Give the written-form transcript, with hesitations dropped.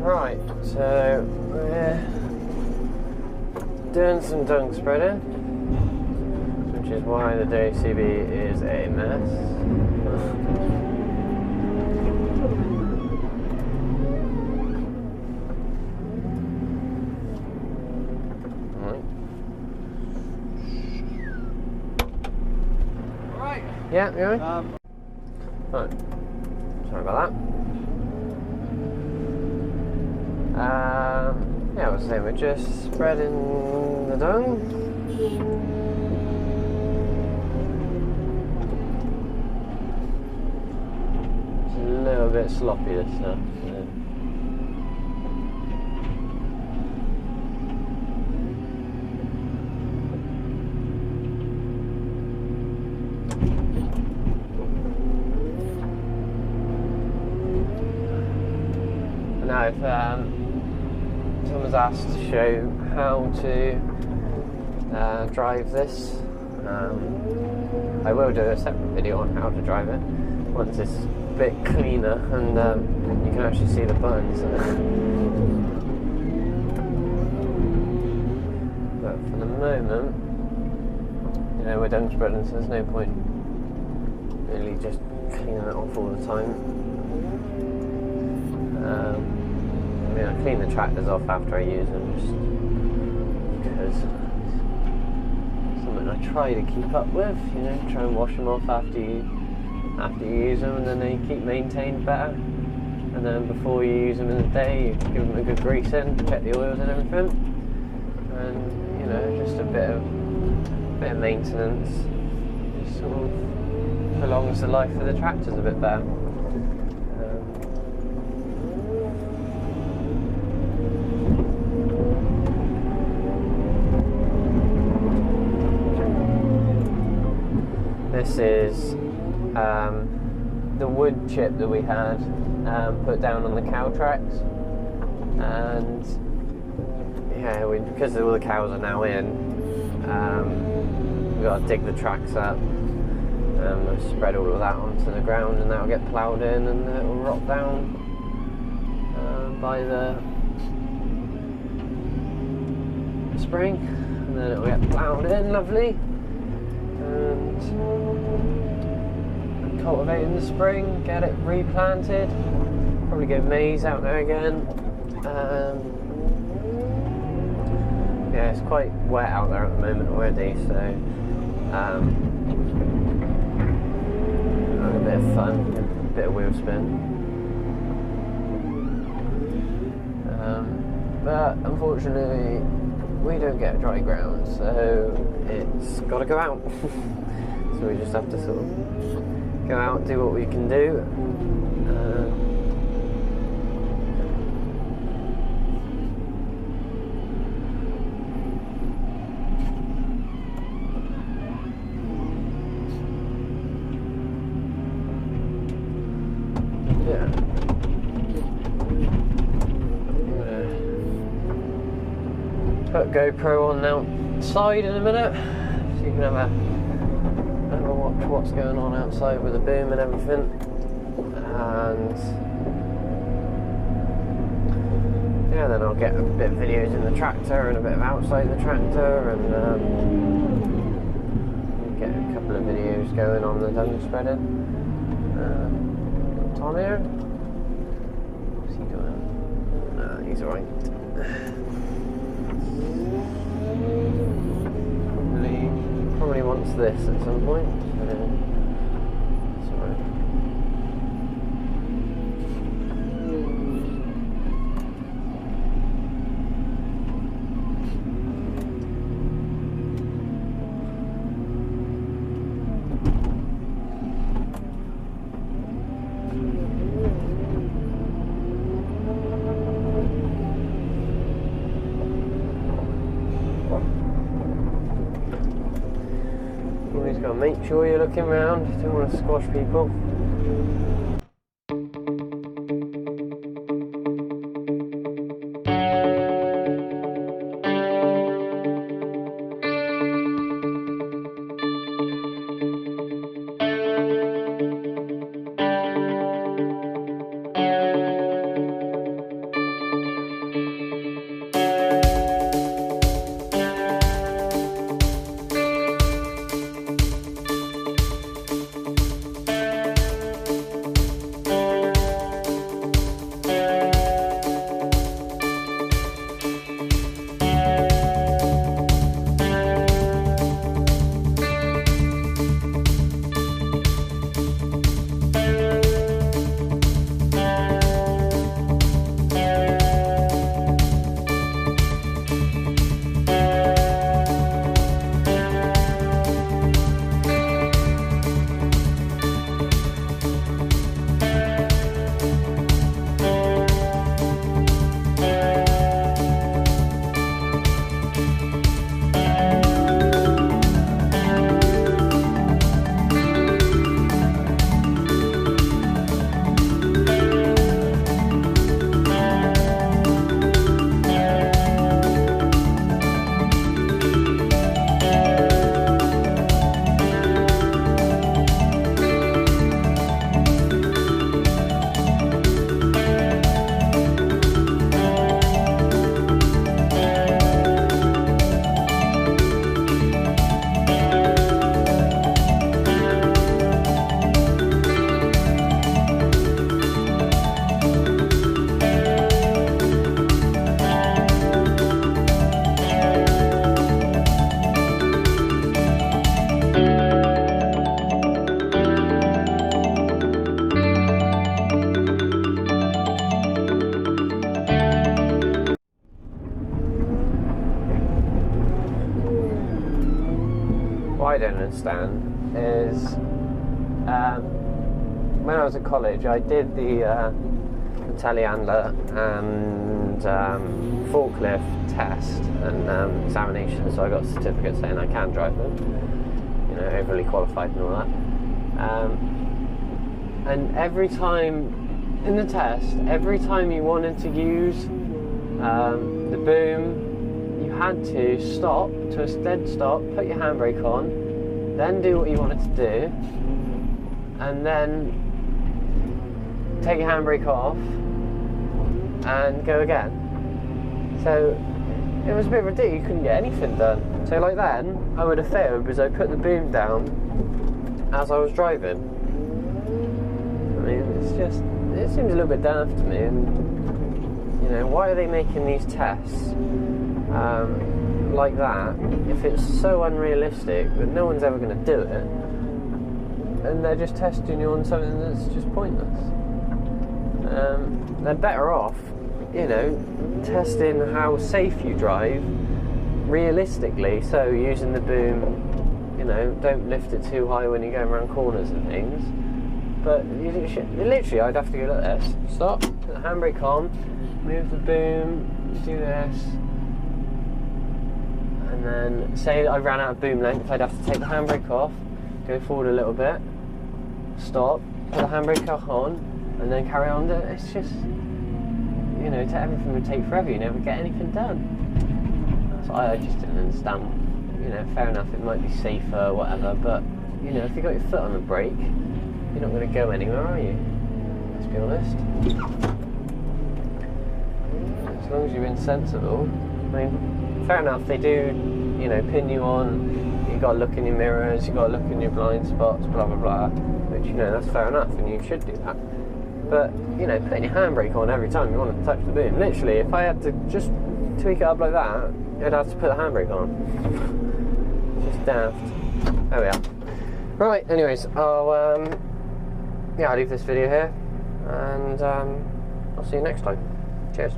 Right, so we're doing some dung spreading, which is why the JCB is a mess. Right. Yeah, you right? Right. Sorry about that. Yeah, I was saying we're just spreading the dung. It's a little bit sloppy, this stuff. Now, if someone's asked to show how to drive this, I will do a separate video on how to drive it once it's a bit cleaner and you can actually see the buttons. But for the moment, you know, we're dung spreading, so there's no point really just cleaning it off all the time. I mean, I clean the tractors off after I use them, just because it's something I try to keep up with. You know, try and wash them off after you use them, and then they keep maintained better. And then before you use them in the day, you give them a good grease in, check the oils and everything, and you know, just a bit of maintenance just sort of prolongs the life of the tractors a bit better. This is the wood chip that we had put down on the cow tracks, and yeah, because all the cows are now in, we've got to dig the tracks up and spread all of that onto the ground, and that'll get ploughed in and it will rot down by the spring, and then it will get ploughed in lovely and cultivate in the spring, get it replanted, probably get maize out there again. Yeah, it's quite wet out there at the moment already, so a bit of fun, a bit of wheel spin. But unfortunately we don't get dry ground, so it's got to go out. So we just have to sort of go out and do what we can do. Yeah. Put GoPro on outside in a minute, so you can have a watch what's going on outside with the boom and everything. And yeah, then I'll get a bit of videos in the tractor and a bit of outside the tractor, and get a couple of videos going on the dung spreading. Tom here? What's he doing? No, he's alright. Probably wants this at some point. It's alright. Always got to make sure you're looking around, you don't want to squash people. I don't understand is when I was at college, I did the telehandler and forklift test and examination, so I got a certificate saying I can drive them, you know, overly qualified and all that. And every time in the test, every time you wanted to use the boom, you had to stop to a dead stop, put your handbrake on, then do what you wanted to do, and then take your handbrake off and go again. So it was a bit ridiculous, you couldn't get anything done. So like then, I would have failed because I put the boom down as I was driving. I mean, it seems a little bit daft to me, and you know, why are they making these tests like that if it's so unrealistic that no one's ever going to do it, and they're just testing you on something that's just pointless. They're better off, you know, testing how safe you drive realistically, so using the boom, you know, don't lift it too high when you're going around corners and things. But literally, I'd have to go like this, stop, put the handbrake on, move the boom, do this, and then say I ran out of boom length, I'd have to take the handbrake off, go forward a little bit, stop, put the handbrake on, and then carry on. It's just, you know, everything would take forever, you never get anything done. So I just didn't understand, you know, fair enough, it might be safer, whatever, but, you know, if you got your foot on the brake, you're not going to go anywhere, are you? Let's be honest. As long as you've been sensible. I mean, fair enough, they do, you know, pin you on, you've got to look in your mirrors, you've got to look in your blind spots, blah, blah, blah, which, you know, that's fair enough, and you should do that. But, you know, putting your handbrake on every time you want to touch the boom, literally, if I had to just tweak it up like that, I'd have to put the handbrake on. Just daft. There we are. Right, anyways, I'll leave this video here, and I'll see you next time. Cheers.